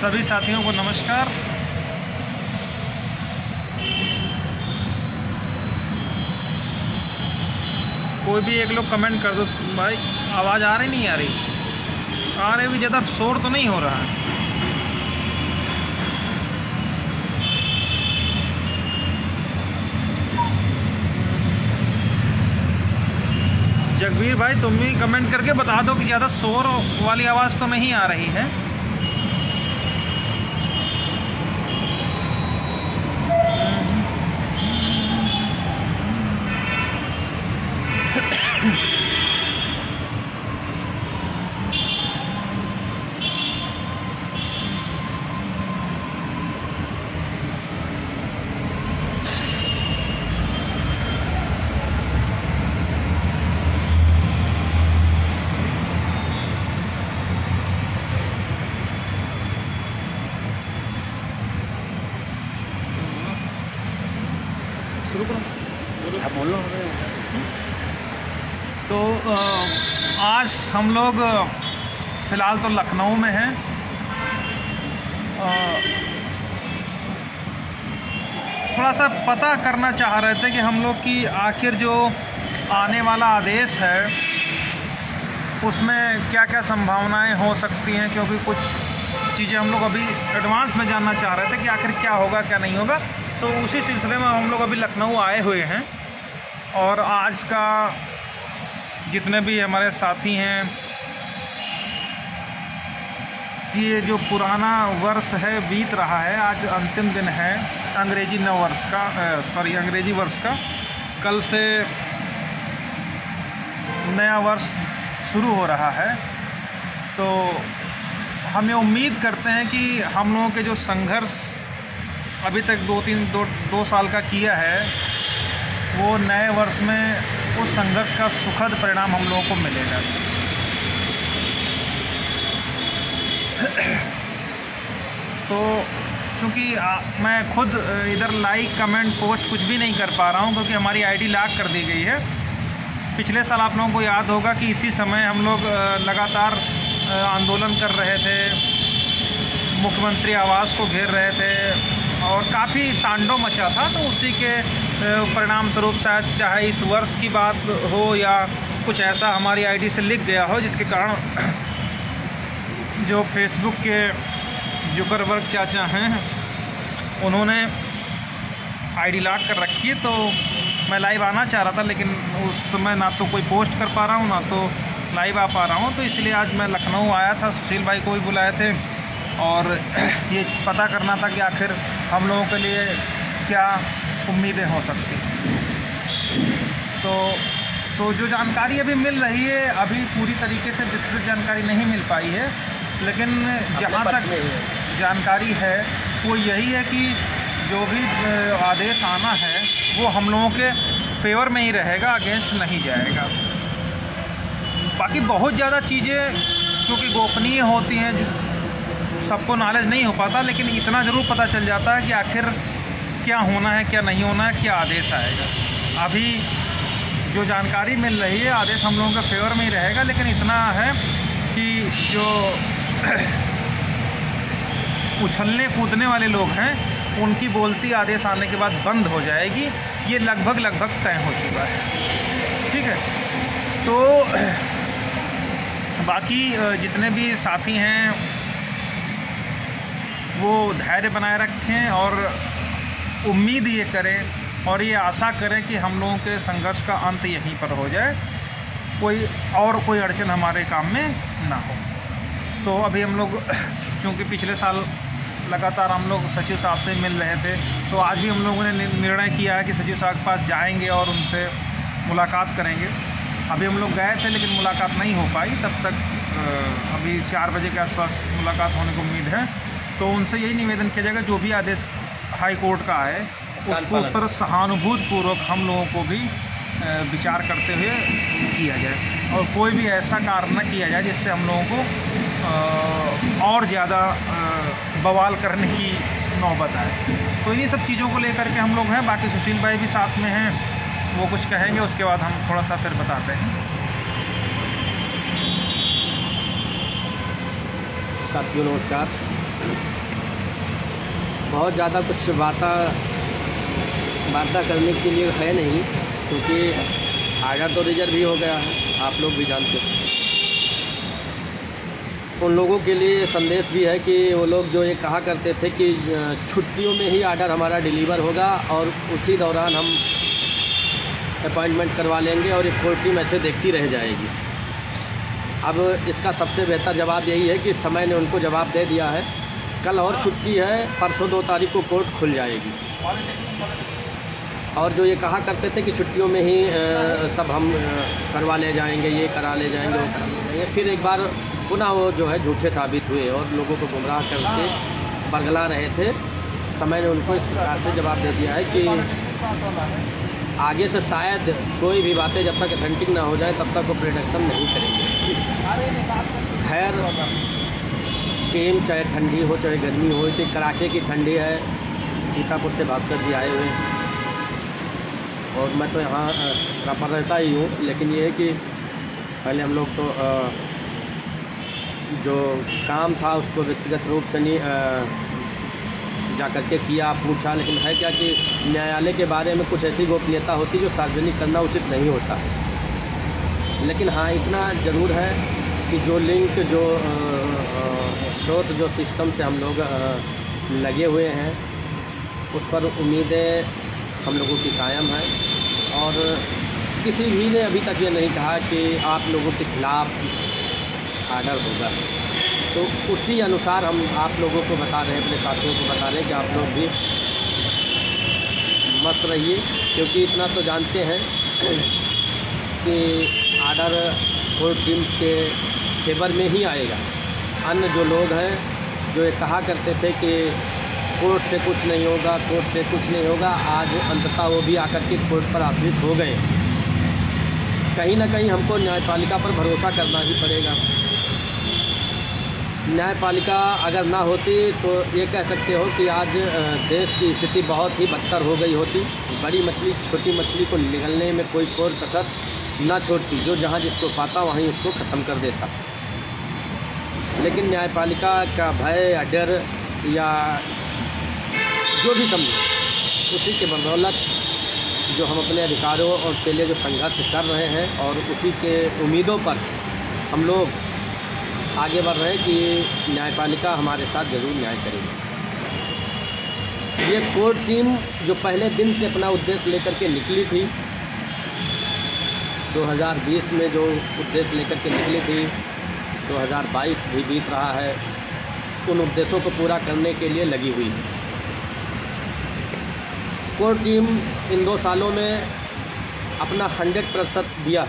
सभी साथियों को नमस्कार। कोई भी एक लोग कमेंट कर दो भाई, आवाज़ आ रही नहीं आ रही? आ रही भी, ज़्यादा शोर तो नहीं हो रहा है? जगवीर भाई, तुम भी कमेंट करके बता दो कि ज़्यादा शोर वाली आवाज़ तो नहीं आ रही है। तो आज हम लोग फ़िलहाल तो लखनऊ में हैं। थोड़ा सा पता करना चाह रहे थे कि हम लोग की आखिर जो आने वाला आदेश है उसमें क्या क्या संभावनाएं हो सकती हैं, क्योंकि कुछ चीज़ें हम लोग अभी एडवांस में जानना चाह रहे थे कि आखिर क्या होगा क्या नहीं होगा। तो उसी सिलसिले में हम लोग अभी लखनऊ आए हुए हैं और आज का जितने भी हमारे साथी हैं, ये जो पुराना वर्ष है बीत रहा है, आज अंतिम दिन है अंग्रेजी नव वर्ष का, अंग्रेजी वर्ष का। कल से नया वर्ष शुरू हो रहा है। तो हम ये उम्मीद करते हैं कि हम लोगों के जो संघर्ष अभी तक दो साल का किया है, वो नए वर्ष में उस संघर्ष का सुखद परिणाम हम लोगों को मिलेगा। तो क्योंकि मैं खुद इधर लाइक कमेंट पोस्ट कुछ भी नहीं कर पा रहा हूँ, क्योंकि हमारी आईडी लॉक कर दी गई है। पिछले साल आप लोगों को याद होगा कि इसी समय हम लोग लगातार आंदोलन कर रहे थे, मुख्यमंत्री आवास को घेर रहे थे और काफ़ी तांडव मचा था। तो उसी के परिणाम स्वरूप शायद चाहे इस वर्ष की बात हो या कुछ ऐसा हमारी आईडी से लिख गया हो, जिसके कारण जो फेसबुक के जुकरबर्ग चाचा हैं उन्होंने आईडी लॉक कर रखी है। तो मैं लाइव आना चाह रहा था, लेकिन उस समय ना तो कोई पोस्ट कर पा रहा हूँ ना तो लाइव आ पा रहा हूँ। तो इसलिए आज मैं लखनऊ आया था, सुशील भाई को भी बुलाए थे और ये पता करना था कि आखिर हम लोगों के लिए क्या उम्मीदें हो सकती हैं। तो जो जानकारी अभी मिल रही है, अभी पूरी तरीके से विस्तृत जानकारी नहीं मिल पाई है, लेकिन जहाँ तक जानकारी है वो यही है कि जो भी आदेश आना है वो हम लोगों के फेवर में ही रहेगा, अगेंस्ट नहीं जाएगा। बाकी बहुत ज़्यादा चीज़ें क्योंकि गोपनीय होती हैं, सबको नॉलेज नहीं हो पाता, लेकिन इतना ज़रूर पता चल जाता है कि आखिर क्या होना है क्या नहीं होना है, क्या आदेश आएगा। अभी जो जानकारी मिल रही है, आदेश हम लोगों के फेवर में ही रहेगा, लेकिन इतना है कि जो उछलने कूदने वाले लोग हैं उनकी बोलती आदेश आने के बाद बंद हो जाएगी। ये लगभग तय हो चुका है। ठीक है, तो बाकी जितने भी साथी हैं वो धैर्य बनाए रखें और उम्मीद ये करें और ये आशा करें कि हम लोगों के संघर्ष का अंत यहीं पर हो जाए, कोई अड़चन हमारे काम में ना हो। तो अभी हम लोग क्योंकि पिछले साल लगातार हम लोग सचिव साहब से मिल रहे थे, तो आज भी हम लोगों ने निर्णय किया है कि सचिव साहब के पास जाएंगे और उनसे मुलाकात करेंगे। अभी हम लोग गए थे लेकिन मुलाकात नहीं हो पाई। तब तक अभी 4 बजे के आसपास मुलाकात होने की उम्मीद है। तो उनसे यही निवेदन किया जाएगा, जो भी आदेश हाई कोर्ट का है उसको उस पर सहानुभूतिपूर्वक हम लोगों को भी विचार करते हुए किया जाए और कोई भी ऐसा कार्य न किया जाए जिससे हम लोगों को और ज़्यादा बवाल करने की नौबत आए। तो इन्हीं सब चीज़ों को लेकर के हम लोग हैं। बाकी सुशील भाई भी साथ में हैं, वो कुछ कहेंगे, उसके बाद हम थोड़ा सा फिर बताते हैं। साथियों नमस्कार। बहुत ज़्यादा कुछ वार्ता करने के लिए है नहीं, क्योंकि आर्डर तो रिजर्व ही हो गया है, आप लोग भी जानते हैं। उन लोगों के लिए संदेश भी है कि वो लोग जो ये कहा करते थे कि छुट्टियों में ही आर्डर हमारा डिलीवर होगा और उसी दौरान हम अपॉइंटमेंट करवा लेंगे और एक कोर्ट टीम ऐसे देखती रह जाएगी। अब इसका सबसे बेहतर जवाब यही है कि समय ने उनको जवाब दे दिया है। कल और छुट्टी है, परसों 2 तारीख को कोर्ट खुल जाएगी। और जो ये कहा करते थे कि छुट्टियों में ही सब हम करवा ले जाएंगे, ये करा ले जाएंगे, वो करा ले जाएंगे, फिर एक बार पुनः वो जो है झूठे साबित हुए और लोगों को गुमराह करके बरगला रहे थे। समय ने उनको इस प्रकार से जवाब दे दिया है कि आगे से शायद कोई भी बातें जब तक अथेंटिक ना हो जाए तब तक वो प्रोडक्शन नहीं करेंगे। खैर टीम चाहे ठंडी हो चाहे गर्मी हो, इतनी कड़ाके की ठंडी है। सीतापुर से भास्कर जी आए हुए हैं और मैं तो यहाँ प्रॉपर रहता ही हूँ, लेकिन ये है कि पहले हम लोग तो जो काम था उसको व्यक्तिगत रूप से नहीं जा करके किया, पूछा, लेकिन है क्या कि न्यायालय के बारे में कुछ ऐसी गोपनीयता होती जो सार्वजनिक करना उचित नहीं होता। लेकिन हाँ, इतना ज़रूर है कि जो लिंक जो स्रोत जो सिस्टम से हम लोग लगे हुए हैं उस पर उम्मीदें हम लोगों की कायम है और किसी भी ने अभी तक ये नहीं कहा कि आप लोगों के खिलाफ आर्डर होगा। तो उसी अनुसार हम आप लोगों को बता रहे हैं, अपने साथियों को बता रहे हैं कि आप लोग भी मस्त रहिए, क्योंकि इतना तो जानते हैं कि आर्डर कोर्ट टीम के फेवर में ही आएगा। अन्य जो लोग हैं जो ये कहा करते थे कि कोर्ट से कुछ नहीं होगा, कोर्ट से कुछ नहीं होगा, आज अंततः वो भी आकर के कोर्ट पर आश्रित हो गए। कहीं ना कहीं हमको न्यायपालिका पर भरोसा करना ही पड़ेगा। न्यायपालिका अगर ना होती तो ये कह सकते हो कि आज देश की स्थिति बहुत ही बदतर हो गई होती। बड़ी मछली छोटी मछली को निगलने में कोई कोर कसर ना छोड़ती, जो जहाँ जिसको पाता वहीं उसको ख़त्म कर देता। लेकिन न्यायपालिका का भय या डर या जो भी समझो, उसी के बदौलत जो हम अपने अधिकारों और के लिए जो संघर्ष कर रहे हैं और उसी के उम्मीदों पर हम लोग आगे बढ़ रहे हैं कि न्यायपालिका हमारे साथ ज़रूर न्याय करेगी। ये कोर्ट टीम जो पहले दिन से अपना उद्देश्य लेकर के निकली थी, 2020 में जो उद्देश्य लेकर के निकली थी, 2022 भी बीत रहा है, उन उद्देश्यों को पूरा करने के लिए लगी हुई है। कोर्ट टीम इन 2 सालों में अपना 100% दिया।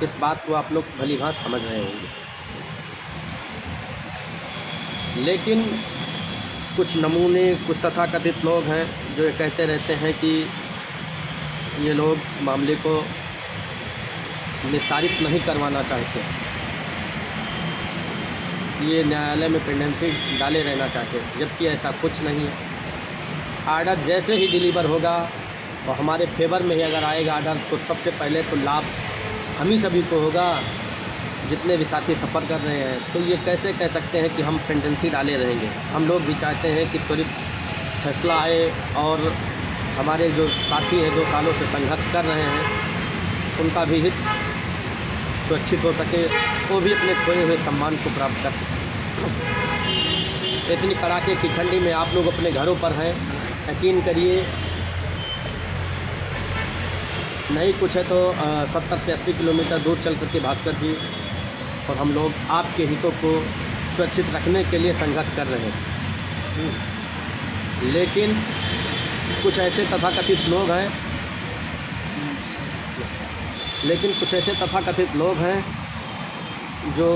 इस बात को आप लोग भलीभांत समझ रहे होंगे। लेकिन कुछ नमूने, कुछ तथाकथित लोग हैं जो ये कहते रहते हैं कि ये लोग मामले को निस्तारित नहीं करवाना चाहते, ये न्यायालय में पेंडेंसी डाले रहना चाहते, जबकि ऐसा कुछ नहीं है। आर्डर जैसे ही डिलीवर होगा और हमारे फेवर में ही अगर आएगा आर्डर, तो सबसे पहले तो लाभ हम ही सभी को होगा, जितने भी साथी सफ़र कर रहे हैं। तो ये कैसे कह सकते हैं कि हम पेंडेंसी डाले रहेंगे? हम लोग भी चाहते हैं कि त्वरित फैसला आए और हमारे जो साथी हैं 2 सालों से संघर्ष कर रहे हैं, उनका भी हित सुरक्षित हो सके, वो भी अपने खोए हुए सम्मान को प्राप्त कर सकें। इतनी कड़ाके की ठंडी में आप लोग अपने घरों पर हैं, यकीन करिए, नहीं कुछ है तो 70 से 80 किलोमीटर दूर चल करके भास्कर जी और हम लोग आपके हितों को सुरक्षित रखने के लिए संघर्ष कर रहे हैं। लेकिन कुछ ऐसे तथाकथित लोग हैं जो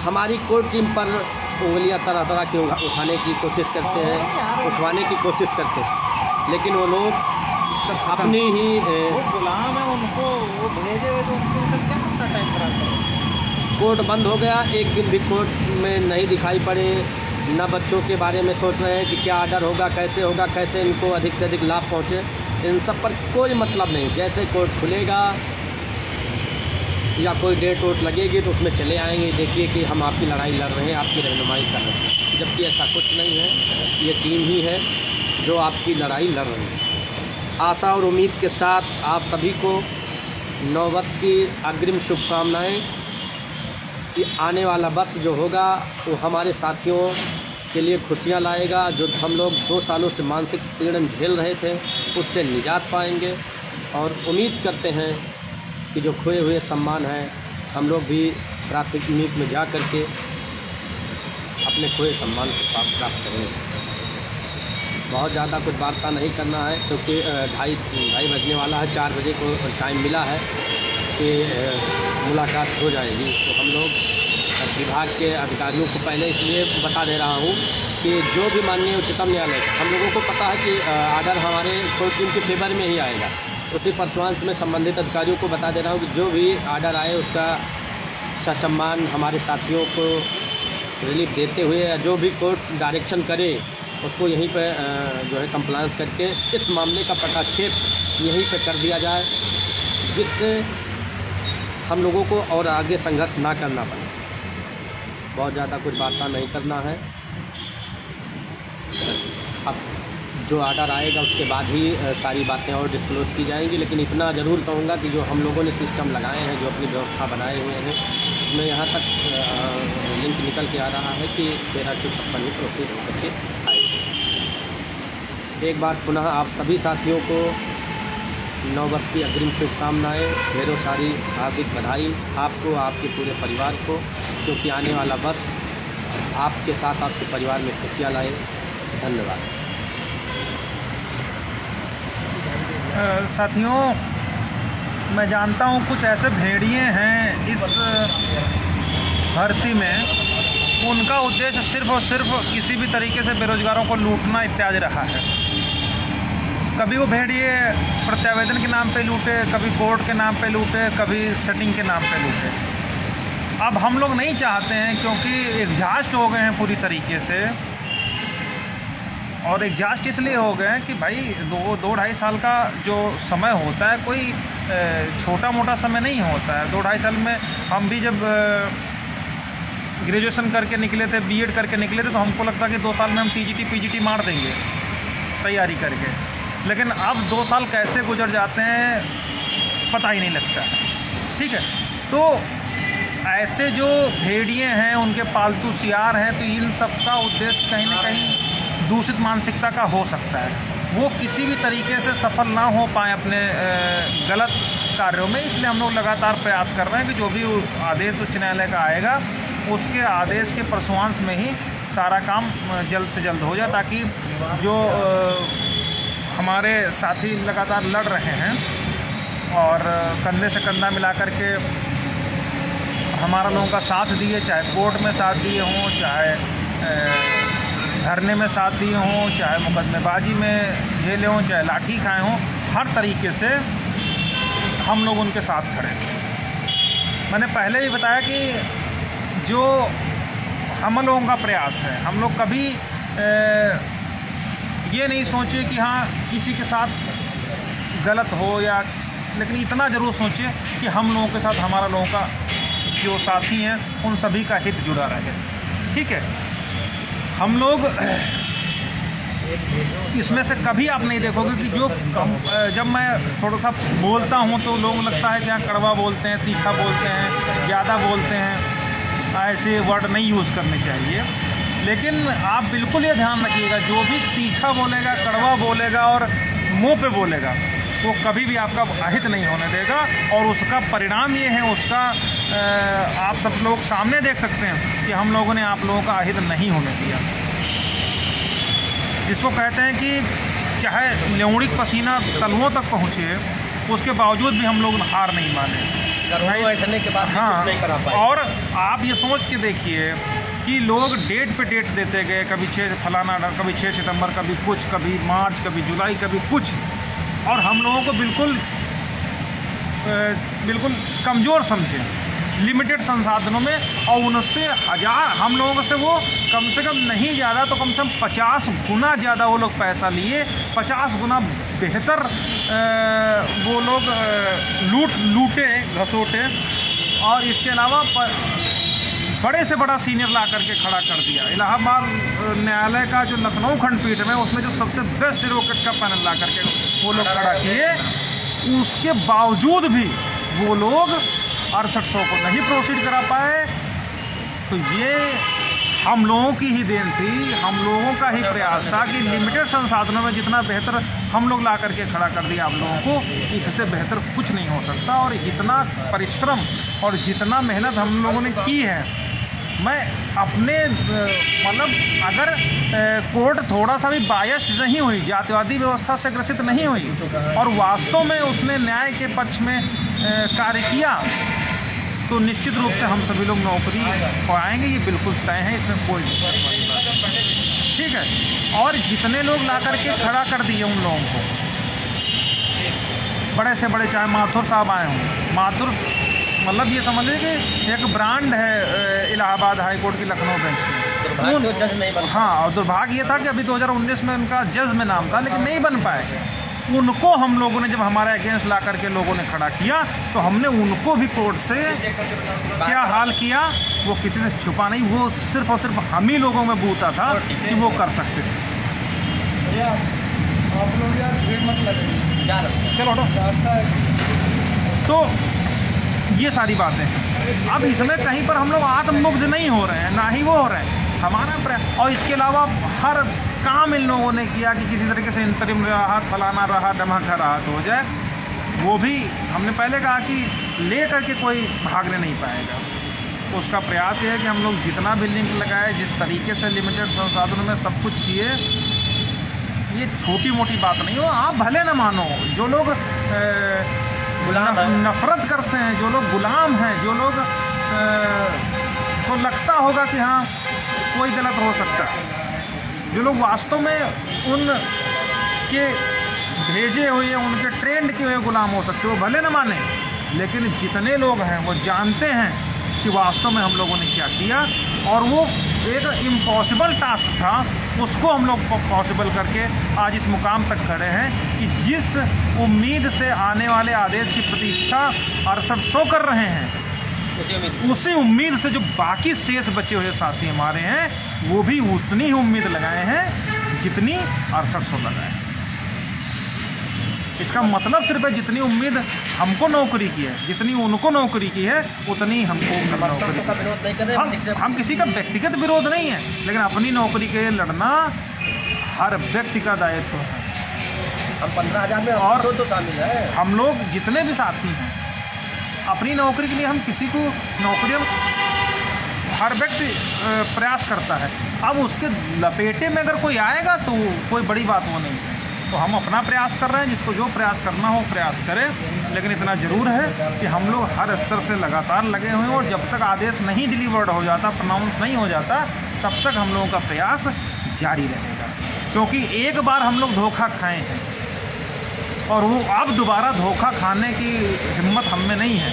हमारी कोर्ट टीम पर उंगलियां तरह तरह की उठाने की कोशिश करते हैं, लेकिन वो लोग अपनी ही गुलाम है, उनको वो भेजे हुए तो उनको क्या कितना टाइम खराब करें। कोर्ट बंद हो गया, एक दिन भी कोर्ट में नहीं दिखाई पड़े, न बच्चों के बारे में सोच रहे हैं कि क्या आर्डर होगा, कैसे इनको अधिक से अधिक लाभ पहुँचे। इन सब पर कोई मतलब नहीं। जैसे कोर्ट खुलेगा या कोई डेट वोट लगेगी तो उसमें चले आएंगे, देखिए कि हम आपकी लड़ाई लड़ रहे हैं, आपकी रहनुमाई कर रहे हैं, जबकि ऐसा कुछ नहीं है। ये टीम ही है जो आपकी लड़ाई लड़ रही है। आशा और उम्मीद के साथ आप सभी को नव वर्ष की अग्रिम शुभकामनाएं कि आने वाला वर्ष जो होगा वो हमारे साथियों के लिए खुशियां लाएगा। जो हम लोग 2 सालों से मानसिक पीड़न झेल रहे थे उससे निजात पाएंगे, और उम्मीद करते हैं कि जो खोए हुए सम्मान है हम लोग भी प्राथमिक में जा कर के अपने खोए सम्मान को प्राप्त करेंगे। बहुत ज़्यादा कुछ वार्ता नहीं करना है क्योंकि 2:30 बजने वाला है, 4 बजे को टाइम मिला है कि मुलाकात हो जाएगी। तो हम लोग विभाग के अधिकारियों को पहले इसलिए बता दे रहा हूँ कि जो भी माननीय उच्चतम न्यायालय, हम लोगों को पता है कि आर्डर हमारे कोर्ट टीम के फेवर में ही आएगा, उसी परसुआंस में संबंधित अधिकारियों को बता दे रहा हूँ कि जो भी आर्डर आए उसका ससम्मान हमारे साथियों को रिलीफ देते हुए, या जो भी कोर्ट डायरेक्शन करे उसको यहीं पे जो है कंप्लायंस करके इस मामले का पटाक्षेप यहीं पे कर दिया जाए, जिससे हम लोगों को और आगे संघर्ष ना करना पड़े। बहुत ज़्यादा कुछ वार्ता नहीं करना है। अब जो आर्डर आएगा उसके बाद ही सारी बातें और डिस्क्लोज की जाएंगी, लेकिन इतना ज़रूर कहूँगा कि जो हम लोगों ने सिस्टम लगाए हैं, जो अपनी व्यवस्था बनाए हुए हैं, उसमें यहाँ तक लिंक निकल के आ रहा है कि 1356 ही प्रोसेस होकर के आएगी। एक बार पुनः आप सभी साथियों को नव वर्ष की अग्रिम शुभकामनाएँ, ढेरों सारी हार्दिक बधाई आपको, आपके पूरे परिवार को, क्योंकि आने वाला वर्ष आपके साथ आपके परिवार में खुशियाँ लाए। धन्यवाद। साथियों, मैं जानता हूँ कुछ ऐसे भेड़िए हैं इस भर्ती में, उनका उद्देश्य सिर्फ और सिर्फ किसी भी तरीके से बेरोजगारों को लूटना इत्यादि रहा है। कभी वो भेड़िए प्रत्यावेदन के नाम पे लूटे, कभी कोर्ट के नाम पे लूटे, कभी सेटिंग के नाम पे लूटे। अब हम लोग नहीं चाहते हैं, क्योंकि एग्जॉस्ट हो गए हैं पूरी तरीके से, और एग्जॉस्ट इसलिए हो गए हैं कि भाई 2-2.5 साल का जो समय होता है कोई छोटा मोटा समय नहीं होता है। 2-2.5 साल में हम भी जब ग्रेजुएशन करके निकले थे, बीएड करके निकले थे, तो हमको लगता कि 2 साल में हम टीजीटी पीजीटी मार देंगे तैयारी करके, लेकिन अब 2 साल कैसे गुजर जाते हैं पता ही नहीं लगता है। ठीक है, तो ऐसे जो भेड़िए हैं, उनके पालतू सियार हैं, तो इन सब का उद्देश्य कहीं ना कहीं दूषित मानसिकता का हो सकता है। वो किसी भी तरीके से सफल ना हो पाए अपने गलत कार्यों में, इसलिए हम लोग लगातार प्रयास कर रहे हैं कि जो भी आदेश उच्च न्यायालय का आएगा उसके आदेश के परसुआंस में ही सारा काम जल्द से जल्द हो जाए, ताकि जो हमारे साथी लगातार लड़ रहे हैं और कंधे से कंधा मिला कर के हमारा लोगों का साथ दिए, चाहे कोर्ट में साथ दिए हों, चाहे धरने में साथ दिए हों, चाहे मुकदमेबाजी में झेले हों, चाहे लाठी खाए हों, हर तरीके से हम लोग उनके साथ खड़े हैं। मैंने पहले भी बताया कि जो हम लोगों का प्रयास है, हम लोग कभी ये नहीं सोचे कि हाँ किसी के साथ गलत हो, या लेकिन इतना ज़रूर सोचे कि हम लोगों के साथ हमारा लोगों का जो साथी हैं उन सभी का हित जुड़ा रहे। ठीक है, हम लोग इसमें से कभी आप नहीं देखोगे कि जो जब मैं थोड़ा सा बोलता हूँ तो लोगों को लगता है कि हाँ कड़वा बोलते हैं, तीखा बोलते हैं, ज़्यादा बोलते हैं, ऐसे वर्ड नहीं यूज़ करने चाहिए। लेकिन आप बिल्कुल ये ध्यान रखिएगा, जो भी तीखा बोलेगा, कड़वा बोलेगा और मुंह पे बोलेगा, वो कभी भी आपका अहित नहीं होने देगा, और उसका परिणाम ये है, उसका आप सब लोग सामने देख सकते हैं कि हम लोगों ने आप लोगों का अहित नहीं होने दिया। जिसको कहते हैं कि चाहे ल्योणिक पसीना तलुओं तक पहुँचे, उसके बावजूद भी हम लोग हार नहीं माने बैठने के बाद हाँ, नहीं करा पाए। और आप ये सोच के देखिए कि लोग डेट पे डेट देते गए, कभी 6 फलाना, कभी 6 सितंबर, कभी कुछ, कभी मार्च, कभी जुलाई, कभी कुछ, और हम लोगों को बिल्कुल कमज़ोर समझे लिमिटेड संसाधनों में, और उनसे हम लोगों से वो कम से कम नहीं ज़्यादा तो कम से कम 50 गुना ज़्यादा वो लोग पैसा लिए, 50 गुना बेहतर वो लोग लूटे घसोटे, और इसके अलावा बड़े से बड़ा सीनियर ला करके खड़ा कर दिया। इलाहाबाद न्यायालय का जो लखनऊ खंडपीठ में उसमें जो सबसे बेस्ट एडवोकेट का पैनल ला करके वो लोग खड़ा किए, उसके बावजूद भी वो लोग 6800 को नहीं प्रोसीड करा पाए। तो ये हम लोगों की ही देन थी, हम लोगों का ही प्रयास था कि लिमिटेड संसाधनों में जितना बेहतर हम लोग ला करके खड़ा कर दिया आप लोगों को, इससे बेहतर कुछ नहीं हो सकता। और जितना परिश्रम और जितना मेहनत हम लोगों ने की है, मैं अपने मतलब अगर कोर्ट थोड़ा सा भी बायस्ड नहीं हुई, जातिवादी व्यवस्था से ग्रसित नहीं हुई और वास्तव में उसने न्याय के पक्ष में कार्य किया, तो निश्चित रूप से हम सभी लोग नौकरी पाएंगे, ये बिल्कुल तय है, इसमें कोई दिक्कत वाली बात नहीं। ठीक है। और जितने लोग ला करके खड़ा कर दिए उन लोगों को, बड़े से बड़े, चाहे माथुर साहब आए हों, माथुर मतलब ये समझ लीजिए कि एक ब्रांड है इलाहाबाद हाई कोर्ट की लखनऊ बेंच में। हाँ, और दुर्भाग्य ये था कि अभी 2019 में उनका जज में नाम था, लेकिन नहीं बन पाए। उनको हम लोगों ने जब हमारे अगेंस्ट ला करके लोगों ने खड़ा किया, तो हमने उनको भी कोर्ट से क्या हाल किया, वो किसी से छुपा नहीं, वो सिर्फ और सिर्फ हम ही लोगों में बूता था कि वो कर सकते थे। आप लोग यार भीड़ मत लगेंगे, चलो तो ये सारी बातें हैं। अब इसमें कहीं पर हम लोग आत्ममुग्ध नहीं हो रहे हैं, ना ही वो हो रहे हैं, हमारा। और इसके अलावा हर काम इन लोगों ने किया कि किसी तरीके से इंतरिम राहत, फलाना राहत, ढमाका राहत हो जाए। वो भी हमने पहले कहा कि ले करके कोई भागने नहीं पाएगा। उसका प्रयास ये है कि हम लोग जितना भी लिंक लगाए, जिस तरीके से लिमिटेड संसाधनों में सब कुछ किए, ये छोटी मोटी बात नहीं हो। आप भले न मानो, जो लोग नफरत करते हैं, जो लोग गुलाम हैं, जो लोग को लगता होगा कि हाँ कोई गलत हो सकता है, जो लोग वास्तव में उनके भेजे हुए, उनके ट्रेंड किए हुए गुलाम हो सकते, वो भले न माने, लेकिन जितने लोग हैं वो जानते हैं कि वास्तव में हम लोगों ने क्या किया। और वो एक इम्पॉसिबल टास्क था, उसको हम लोग पॉसिबल करके आज इस मुकाम तक खड़े हैं कि जिस उम्मीद से आने वाले आदेश की प्रतीक्षा 6800 कर रहे हैं, उसी उम्मीद से जो बाकी शेष बचे हुए साथी हमारे हैं, वो भी उतनी ही उम्मीद लगाए हैं जितनी 6800 लगाए हैं। इसका मतलब सिर्फ है जितनी उम्मीद हमको नौकरी की है, जितनी उनको नौकरी की है, उतनी हमको नौकरी। हम किसी का व्यक्तिगत विरोध नहीं है, लेकिन अपनी नौकरी के लिए लड़ना हर व्यक्ति का दायित्व है। हम 15,000 में और तो शामिल है। हम लोग जितने भी साथी हैं, अपनी नौकरी के लिए हम किसी को नौकरी, हर व्यक्ति प्रयास करता है। अब उसके लपेटे में अगर कोई आएगा तो कोई बड़ी बात वो नहीं है। तो हम अपना प्रयास कर रहे हैं, जिसको जो प्रयास करना हो प्रयास करें। लेकिन इतना ज़रूर है कि हम लोग हर स्तर से लगातार लगे हुए हैं, और जब तक आदेश नहीं डिलीवर्ड हो जाता, प्रनाउंस नहीं हो जाता, तब तक हम लोगों का प्रयास जारी रहेगा। क्योंकि एक बार हम लोग धोखा खाए हैं, और वो अब दोबारा धोखा खाने की हिम्मत हम में नहीं है।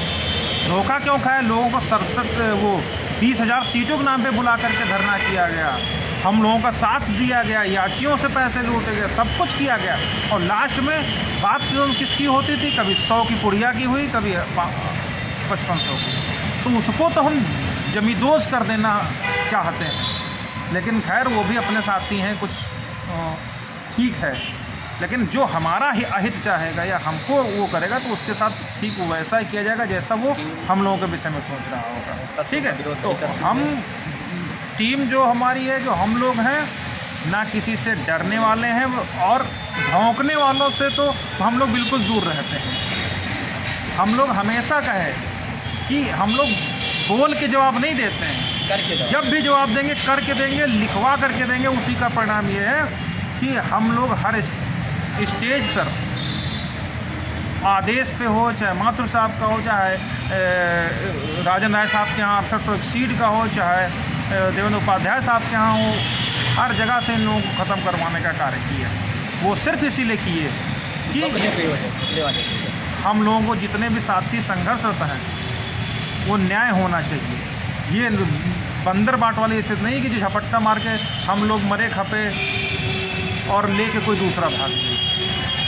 धोखा क्यों खाए? लोगों को 20,000 सीटों के नाम पे बुला करके धरना किया गया, हम लोगों का साथ दिया गया, याचियों से पैसे लूटे गए, सब कुछ किया गया, और लास्ट में बात किसकी होती थी? कभी 100 की पुड़िया की हुई, कभी 5500 की। तो उसको तो हम जमींदोज कर देना चाहते हैं, लेकिन खैर वो भी अपने साथी हैं, कुछ ठीक है। लेकिन जो हमारा ही अहित चाहेगा या हमको वो करेगा, तो उसके साथ ठीक वैसा ही किया जाएगा जैसा वो हम लोगों के विषय में सोच रहा होगा। ठीक है। तो हम टीम जो हमारी है, जो हम लोग हैं, ना किसी से डरने वाले हैं, और भौंकने वालों से तो हम लोग बिल्कुल दूर रहते हैं। हम लोग हमेशा कहे कि हम लोग बोल के जवाब नहीं देते हैं, करके जब भी जवाब देंगे करके देंगे, लिखवा करके देंगे। उसी का परिणाम ये है कि हम लोग हर स्टेज पर, आदेश पे हो, चाहे माथुर साहब का हो, चाहे राजन राय साहब के यहाँ 6800 सीट का हो, चाहे देवेंद्र उपाध्याय साहब के यहाँ हो, हर जगह से इन लोगों को ख़त्म करवाने का कार्य किया। वो सिर्फ इसीलिए किए कि हम लोगों को जितने भी साथी संघर्षरत हैं, वो न्याय होना चाहिए। ये बंदर बाट वाली स्थिति नहीं कि जो झपट्टा मार के हम लोग मरे खपे और लेके कोई दूसरा भाग जाए।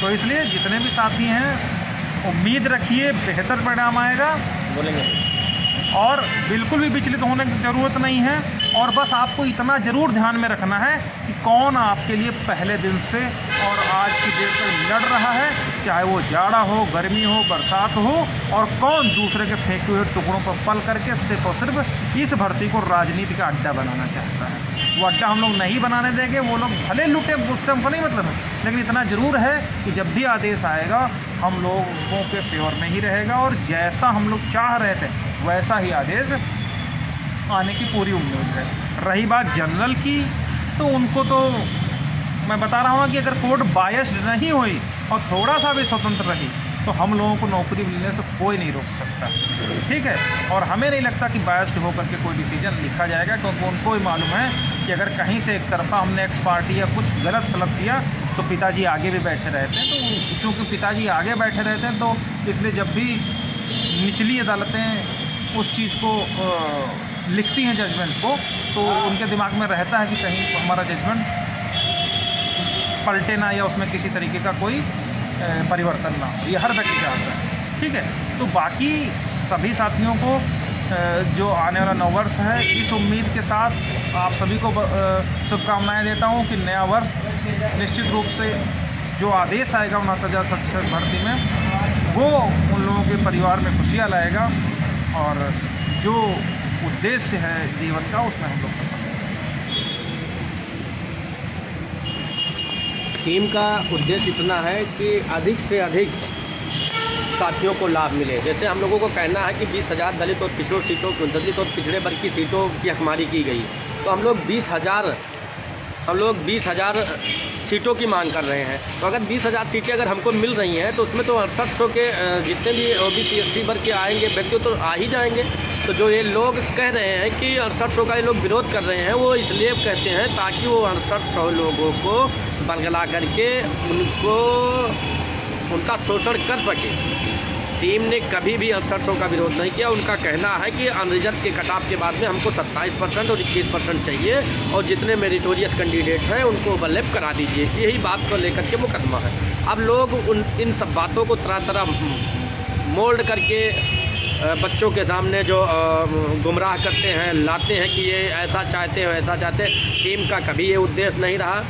तो इसलिए जितने भी साथी हैं, उम्मीद रखिए बेहतर परिणाम आएगा। बोलेंगे और बिल्कुल भी विचलित होने की ज़रूरत नहीं है। और बस आपको इतना ज़रूर ध्यान में रखना है कि कौन आपके लिए पहले दिन से और आज की डेट तक लड़ रहा है, चाहे वो जाड़ा हो, गर्मी हो, बरसात हो, और कौन दूसरे के फेंके हुए टुकड़ों पर पल करके सिर्फ और सिर्फ इस भर्ती को राजनीति का अड्डा बनाना चाहता है। वो अड्डा हम लोग नहीं बनाने देंगे। वो लोग भले लुटे, उससे हमको नहीं मतलब है, लेकिन इतना ज़रूर है कि जब भी आदेश आएगा हम लोगों के फेवर में ही रहेगा, और जैसा हम लोग चाह रहे थे वैसा ही आदेश आने की पूरी उम्मीद है। रही बात जनरल की, तो उनको तो मैं बता रहा हूँ कि अगर कोर्ट बायस्ड नहीं हुई और थोड़ा सा भी स्वतंत्र रही तो हम लोगों को नौकरी मिलने से कोई नहीं रोक सकता, ठीक है। और हमें नहीं लगता कि बायस्ड होकर के कोई डिसीजन लिखा जाएगा, क्योंकि उनको भी मालूम है कि अगर कहीं से एक तरफा हमने एक्स पार्टी या कुछ गलत सलत किया तो पिताजी आगे भी बैठे रहते हैं। तो चूँकि पिताजी आगे बैठे रहते हैं, तो इसलिए जब भी निचली अदालतें उस चीज़ को लिखती हैं जजमेंट को, तो उनके दिमाग में रहता है कि कहीं हमारा जजमेंट पलटे ना, या उसमें किसी तरीके का कोई परिवर्तन ना हो। ये हर व्यक्ति चाहता है, ठीक है। तो बाकी सभी साथियों को जो आने वाला नववर्ष है, इस उम्मीद के साथ आप सभी को शुभकामनाएं देता हूं कि नया वर्ष निश्चित रूप से जो आदेश आएगा 69,000 शिक्षक भर्ती में, वो उन लोगों के परिवार में खुशियां लाएगा, और जो उद्देश्य है जीवन का उसमें हम लोग टीम का उद्देश्य इतना है कि अधिक से अधिक साथियों को लाभ मिले। जैसे हम लोगों को कहना है कि 20,000 दलित और पिछड़ों सीटों दलित और पिछड़े वर्ग की सीटों की हकमारी की गई, तो हम लोग 20,000 सीटों की मांग कर रहे हैं। तो अगर 20,000 सीटें अगर हमको मिल रही हैं, तो उसमें तो 6800 के जितने भी OBC SC वर्ग के आएंगे व्यक्ति तो आ ही जाएंगे। तो जो ये लोग कह रहे हैं कि 6800 का ये लोग विरोध कर रहे हैं, वो इसलिए कहते हैं ताकि वो 6800 लोगों को बरगला करके उनका शोषण कर सके। टीम ने कभी भी 6800 का विरोध नहीं किया। उनका कहना है कि अनरिजर्व के कटाव के बाद में हमको 27% और 21% चाहिए, और जितने मेरिटोरियस कैंडिडेट हैं उनको ओवरलैप करा दीजिए। यही बात को लेकर के मुकदमा है। अब लोग इन सब बातों को तरह मोल्ड करके बच्चों के सामने जो गुमराह करते हैं, लाते हैं कि ये ऐसा चाहते हैं वैसा चाहते हैं। टीम का कभी ये उद्देश्य नहीं रहा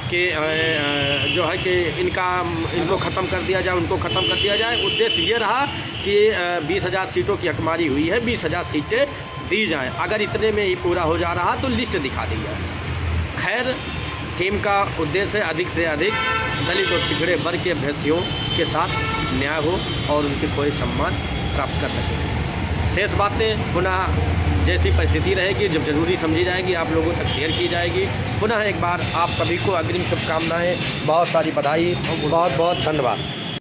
कि जो है कि इनको ख़त्म कर दिया जाए, उनको ख़त्म कर दिया जाए। उद्देश्य ये रहा कि 20,000 सीटों की हकमारी हुई है, 20,000 सीटें दी जाएं। अगर इतने में ही पूरा हो जा रहा तो लिस्ट दिखा दी जाए। खैर, टीम का उद्देश्य अधिक से अधिक दलित और पिछड़े वर्ग के अभ्यर्थियों के साथ न्याय हो और उनके कोई सम्मान प्राप्त कर सके। शेष बातें पुनः जैसी परिस्थिति रहेगी, जब जरूरी समझी जाएगी, आप लोगों तक शेयर की जाएगी। पुनः एक बार आप सभी को अग्रिम शुभकामनाएं, बहुत सारी बधाई, बहुत बहुत धन्यवाद।